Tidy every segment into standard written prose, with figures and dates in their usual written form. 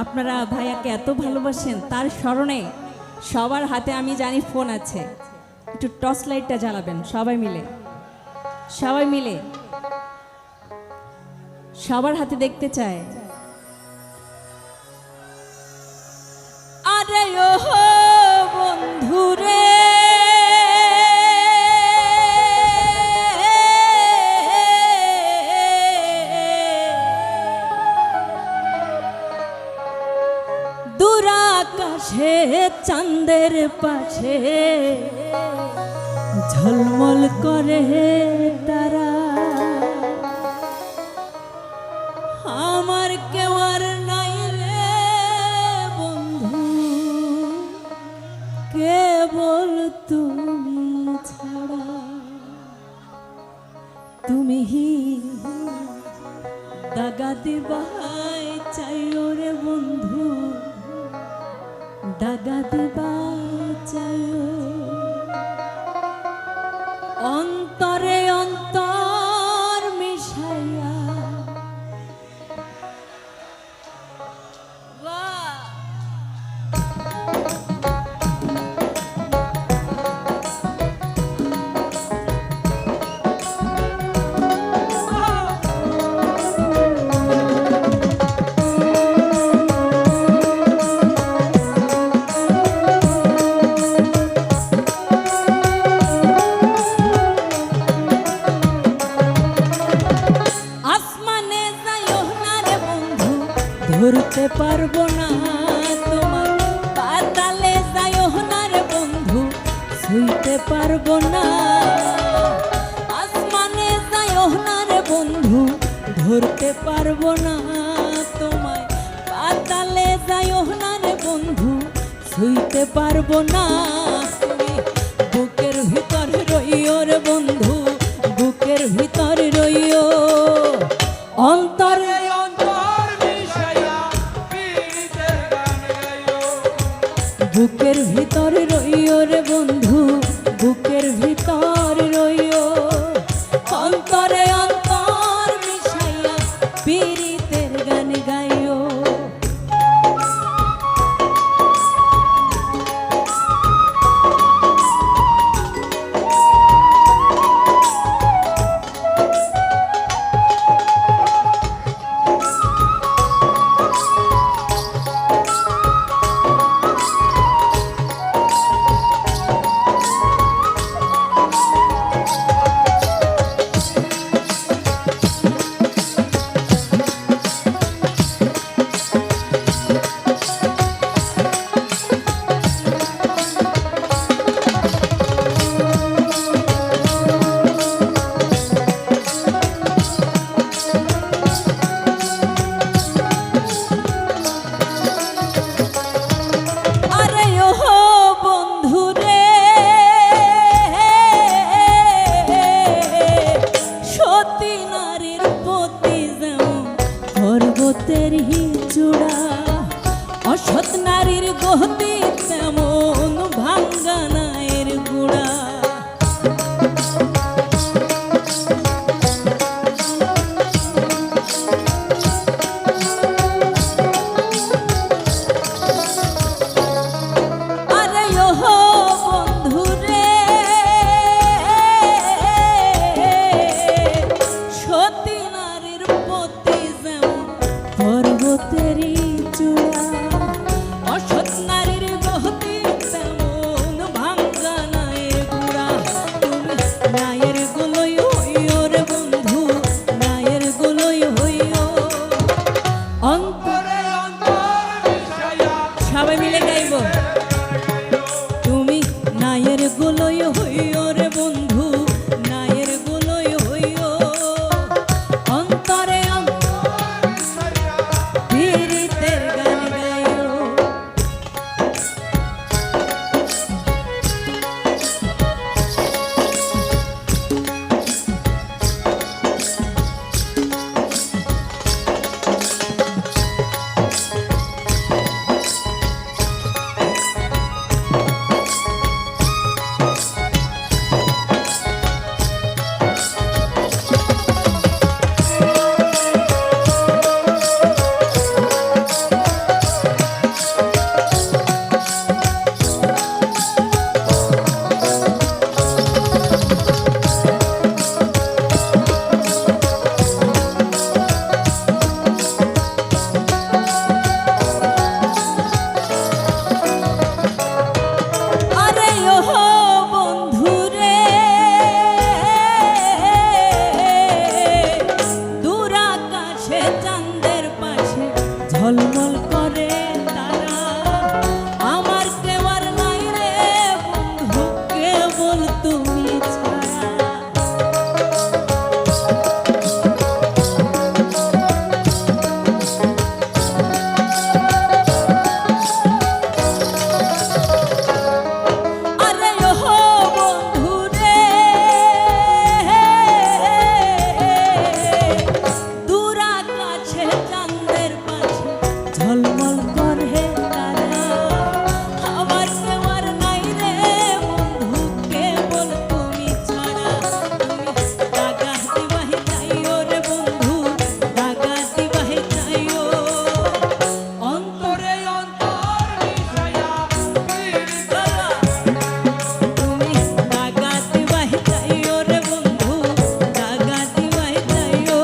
আপনারা ভাইয়াকে এত ভালোবাসেন, তার স্মরণে সবার হাতে আমি জানি ফোন আছে, একটু টর্চ লাইটটা জ্বালাবেন সবাই মিলে, সবাই মিলে সবার হাতে দেখতে চায়। আরে ও বন্ধুরে দুরাকাশে চাঁদের পাশে ঝলমল করে তারা, আমার কেউ আর নাই রে বন্ধু, কেবল তুমি ছাড়া। তুমি দাগা দিবাই চাইও রে বন্ধু, দাগা দিবাই চাইও। অন্তরে অন্তর মিশাইয়া ধরতে পারবো না তোমার, পাতালে যাইও না রে বন্ধু, ছুঁইতে পারবো না। আসমানে যাইও না রে বন্ধু, ধরতে পারবো না তোমায়, পাতালে যাইও না রে বন্ধু, ছুঁইতে পারবো না। বুকের ভিতর রইও রে বন্ধু, বুকের ভিতর রইও। অন্তরে বুকের ভিতর রইও রে বন্ধু, বুকের ভিতর রইও। অন্তরে অন্তর মিশাইয়া পীড়িতের গান গাইও। অসৎ নারীর গতি তেমন ভাঙ্গা নায়ের গুড়া। আরে ও বন্ধু রে, সতী নারীর পতি যেমন পর্বতেরই চূড়া। অসৎ নারীর গতি তেমন ভাঙ্গা নায়ের গুড়া। তুমি নায়ের গুলোই হইও রে বন্ধু, নায়ের গুলোই হইও। অন্তরে সবাই মিলে গাইব। তুমি নায়ের গুলোই হইও রে বন্ধু, নায়ের গুলোই হইও। অন্তরে পীড়িতের গান গাই ঝলমল করে তারা। আমার কেউ আর নাই রে বন্ধু, কেবল তুমি ছাড়া। আরে ওহো বন্ধু রে, দূর আকাশে চাঁদের পাশে ঝলমল করে তারা। আমার কেউ আর নাই রে বন্ধু, কেবল তুমি ছাড়া। তুমি দাগা দিবাহি যাইও রে বন্ধু, দাগা দিবাহি যাইও। অন্তরে অন্তর মিশাইয়া তুমি দাগা দিবাহি যাইও রে বন্ধু, দাগা দিবাহি যাইও।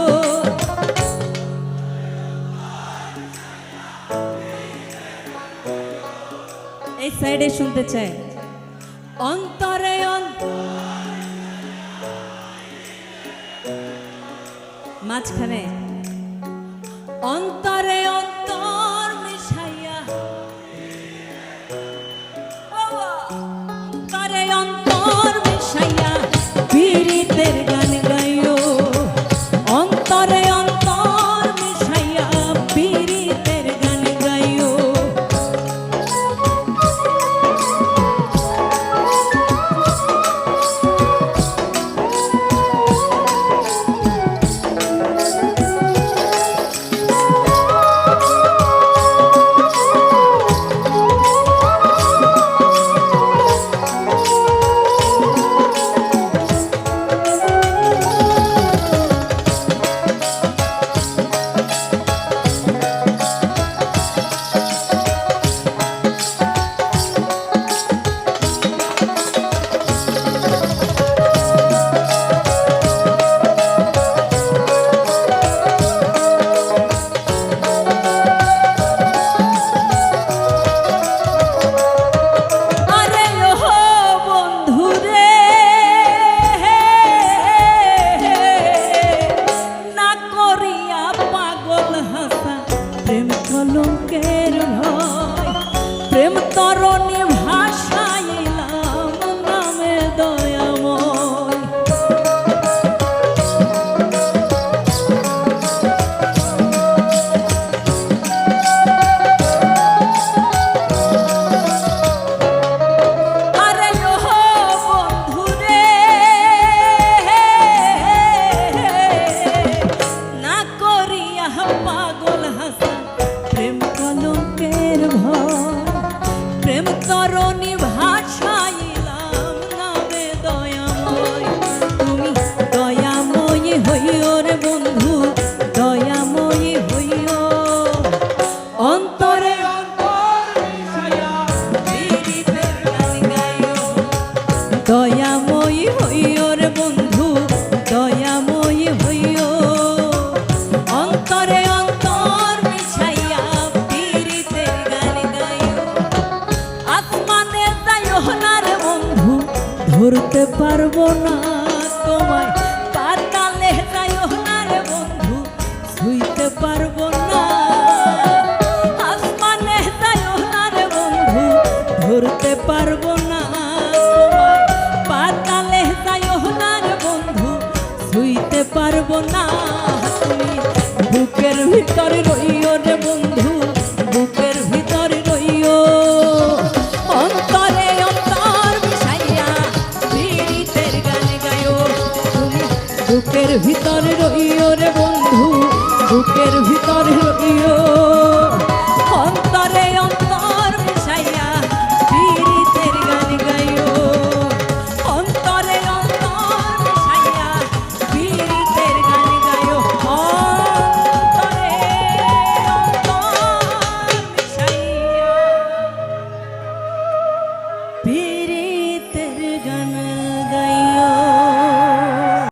এই সাইডে শুনতে চাই। অন্তরে মাঝখানে অন্তরে অন্তর মিশাইয়া, অন্তরে অন্তর মিশাইয়া পীড়িতের গান গাইও। অন্তরে অন্তর মিশাইয়া পীড়িতের গান গাইও। আরে ওহো বন্ধু রে, না করিয়া পাগল হাসা প্রেম কলঙ্কের ভয়। প্রেম তরণী ভাষাইলাম নামে দয়াময়। আরে ওহো বন্ধু রে, না করিয়া পাগল হাসা প্রেম কলঙ্কের ভয়। প্রেম তরণী ভাষাইলাম নামে দয়াময়। তুমি দয়াময়ী হইও রে বন্ধু, দয়াময়ী হইও। অন্তরে পীড়িতের গান গাইও। দয়াময়ী হইও রে বন্ধু, দয়াময়ী হইও। অন্তরে অন্তর মিশাইয়া পীড়িতের গান গাইও। আসমানে যাইও না রে বন্ধু, ধরতে পারবো না